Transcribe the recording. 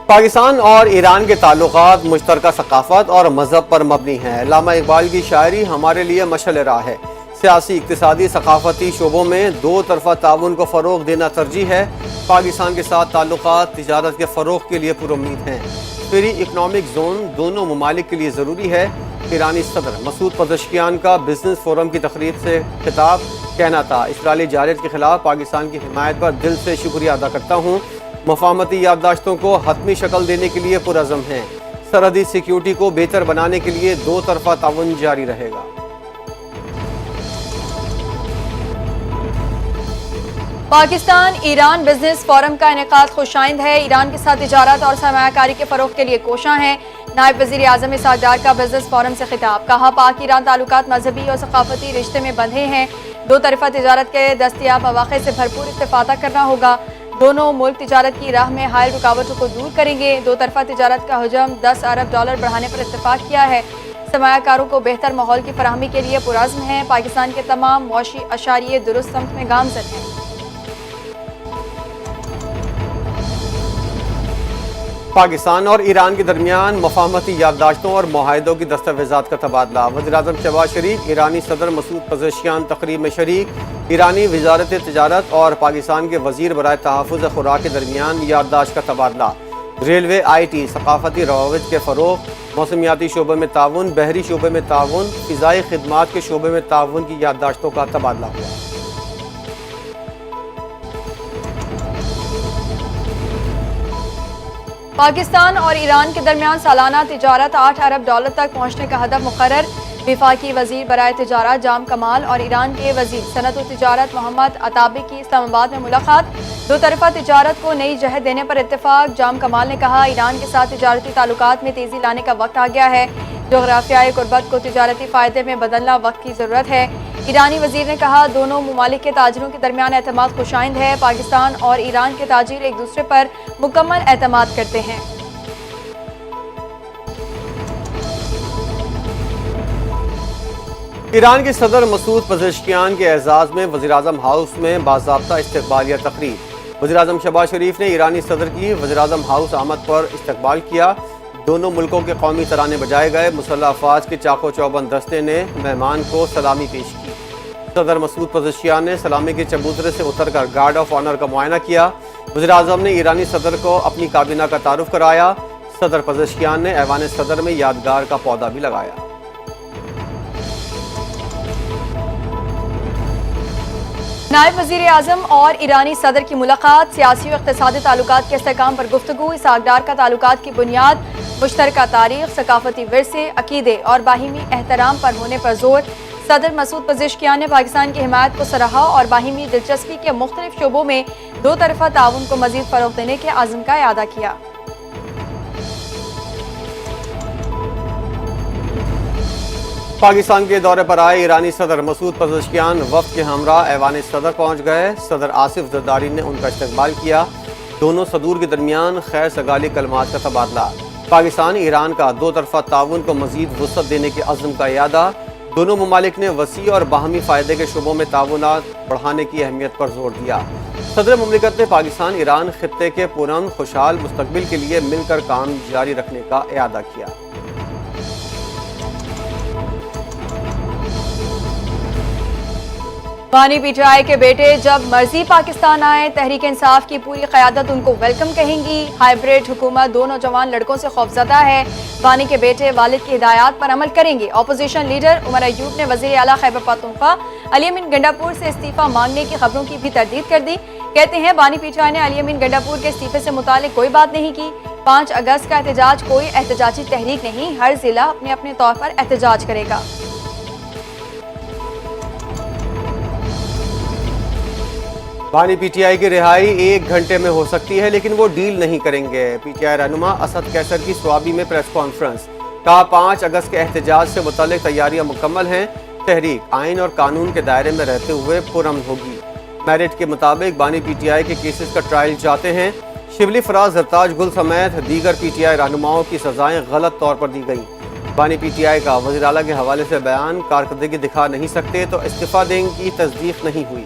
پاکستان اور ایران کے تعلقات مشترکہ ثقافت اور مذہب پر مبنی ہیں۔ علامہ اقبال کی شاعری ہمارے لیے مشعل راہ ہے۔ سیاسی، اقتصادی، ثقافتی شعبوں میں دو طرفہ تعاون کو فروغ دینا ترجیح ہے۔ پاکستان کے ساتھ تعلقات تجارت کے فروغ کے لیے پر امید ہیں۔ فری اکنامک زون دونوں ممالک کے لیے ضروری ہے۔ ایرانی صدر مسعود پزشکیان کا بزنس فورم کی تقریب سے خطاب، کہنا تھا اسرائیلی جارحیت کے خلاف پاکستان کی حمایت پر دل سے شکریہ ادا کرتا ہوں۔ مفاہمتی یادداشتوں کو حتمی شکل دینے کے لیے پرعزم ہیں۔ سرحدی سیکیورٹی کو بہتر بنانے کے لیے دو طرفہ تعاون جاری رہے گا۔ پاکستان ایران بزنس فورم کا انعقاد خوش آئند ہے۔ ایران کے ساتھ تجارت اور سرمایہ کاری کے فروغ کے لیے کوشاں ہیں۔ نائب وزیر اعظم اسحاق ڈار کا بزنس فورم سے خطاب، کہا پاک ایران تعلقات مذہبی اور ثقافتی رشتے میں بندھے ہیں۔ دو طرفہ تجارت کے دستیاب مواقع سے بھرپور استفادہ کرنا ہوگا۔ دونوں ملک تجارت کی راہ میں حائل رکاوٹوں کو دور کریں گے۔ دو طرفہ تجارت کا حجم $10 ارب بڑھانے پر اتفاق کیا ہے۔ سرمایہ کاروں کو بہتر ماحول کی فراہمی کے لیے پرعزم ہیں۔ پاکستان کے تمام معاشی اشاریے درست سمت میں گامزن ہیں۔ پاکستان اور ایران کے درمیان مفاہمتی یادداشتوں اور معاہدوں کی دستاویزات کا تبادلہ۔ وزیر اعظم شہباز شریف، ایرانی صدر مسعود پزشکیان تقریب میں شریک۔ ایرانی وزارت تجارت اور پاکستان کے وزیر برائے تحفظ خوراک کے درمیان یادداشت کا تبادلہ۔ ریلوے، آئی ٹی، ثقافتی روابط کے فروغ، موسمیاتی شعبے میں تعاون، بحری شعبے میں تعاون، فضائی خدمات کے شعبے میں تعاون کی یادداشتوں کا تبادلہ ہوا۔ پاکستان اور ایران کے درمیان سالانہ تجارت $8 ارب تک پہنچنے کا ہدف مقرر۔ وفاقی وزیر برائے تجارت جام کمال اور ایران کے وزیر صنعت و تجارت محمد عطابی کی اسلام آباد میں ملاقات۔ دو طرفہ تجارت کو نئی جہت دینے پر اتفاق۔ جام کمال نے کہا ایران کے ساتھ تجارتی تعلقات میں تیزی لانے کا وقت آ گیا ہے۔ جغرافیائی قربت کو تجارتی فائدے میں بدلنا وقت کی ضرورت ہے۔ ایرانی وزیر نے کہا دونوں ممالک کے تاجروں کے درمیان اعتماد خوش آئند ہے۔ پاکستان اور ایران کے تاجر ایک دوسرے پر مکمل اعتماد کرتے ہیں۔ ایران کے صدر مسعود پزشکیان کے اعزاز میں وزیراعظم ہاؤس میں باضابطہ استقبالیہ تقریب۔ وزیراعظم شہباز شریف نے ایرانی صدر کی وزیراعظم ہاؤس آمد پر استقبال کیا۔ دونوں ملکوں کے قومی ترانے بجائے گئے۔ مسلح افواج کے چاق و چوبند دستے نے مہمان کو سلامی پیش کی۔ صدر مسعود پزشکیان نے سلامی کے چبوترے سے اتر کر گارڈ آف آنر کا معائنہ کیا۔ وزیراعظم نے ایرانی صدر کو اپنی کابینہ کا تعارف کرایا۔ صدر پزشکیان نے ایوان صدر میں یادگار کا پودا بھی لگایا۔ نائب وزیر اعظم اور ایرانی صدر کی ملاقات، سیاسی و اقتصادی تعلقات کے استحکام پر گفتگو۔ اسحاق ڈار کا تعلقات کی بنیاد مشترکہ تاریخ، ثقافتی ورثے، عقیدے اور باہمی احترام پر ہونے پر زور۔ صدر مسعود پزشکیان نے پاکستان کی حمایت کو سراہا اور باہمی دلچسپی کے مختلف شعبوں میں دو طرفہ تعاون کو مزید فروغ دینے کے عزم کا اعادہ کیا۔ پاکستان کے دورے پر آئے ایرانی صدر مسعود پزشکیان وفد کے ہمراہ ایوان صدر پہنچ گئے۔ صدر آصف زرداری نے ان کا استقبال کیا۔ دونوں صدور کے درمیان خیر سگالی کلمات کا تبادلہ۔ پاکستان ایران کا دو طرفہ تعاون کو مزید وسعت دینے کے عزم کا اعادہ۔ دونوں ممالک نے وسیع اور باہمی فائدے کے شعبوں میں تعاونات بڑھانے کی اہمیت پر زور دیا۔ صدر مملکت نے پاکستان ایران خطے کے پرامن خوشحال مستقبل کے لیے مل کر کام جاری رکھنے کا اعادہ کیا۔ بانی پی ٹی آئی کے بیٹے جب مرضی پاکستان آئے، تحریک انصاف کی پوری قیادت ان کو ویلکم کہیں گی۔ ہائیبریڈ حکومت دو نوجوان لڑکوں سے خوفزدہ ہے۔ بانی کے بیٹے والد کی ہدایات پر عمل کریں گے۔ اپوزیشن لیڈر عمر ایوب نے وزیر اعلیٰ خیبر پختونخوا علی امین گنڈاپور سے استعفیٰ مانگنے کی خبروں کی بھی تردید کر دی۔ کہتے ہیں بانی پی ٹی آئی نے علی امین گنڈاپور کے استعفے سے متعلق کوئی بات نہیں کی۔ 5 اگست کا احتجاج کوئی احتجاجی تحریک نہیں، ہر ضلع اپنے اپنے طور پر احتجاج کرے گا۔ بانی پی ٹی آئی کی رہائی 1 گھنٹے میں ہو سکتی ہے لیکن وہ ڈیل نہیں کریں گے۔ پی ٹی آئی رہنما اسد کیسر کی سوابی میں پریس کانفرنس، کہا 5 اگست کے احتجاج سے متعلق تیاریاں مکمل ہیں۔ تحریک آئین اور قانون کے دائرے میں رہتے ہوئے پرامن ہوگی۔ میرٹ کے مطابق بانی پی ٹی آئی کے کیسز کا ٹرائل چاہتے ہیں۔ شبلی فراز، زرتاج گل سمیت دیگر پی ٹی آئی رہنماؤں کی سزائیں غلط طور پر دی گئیں۔ بانی پی ٹی آئی کا وزیر اعلیٰ کے حوالے سے بیان، کارکردگی دکھا نہیں سکتے تو استعفیٰ دیں کی تصدیق نہیں ہوئی۔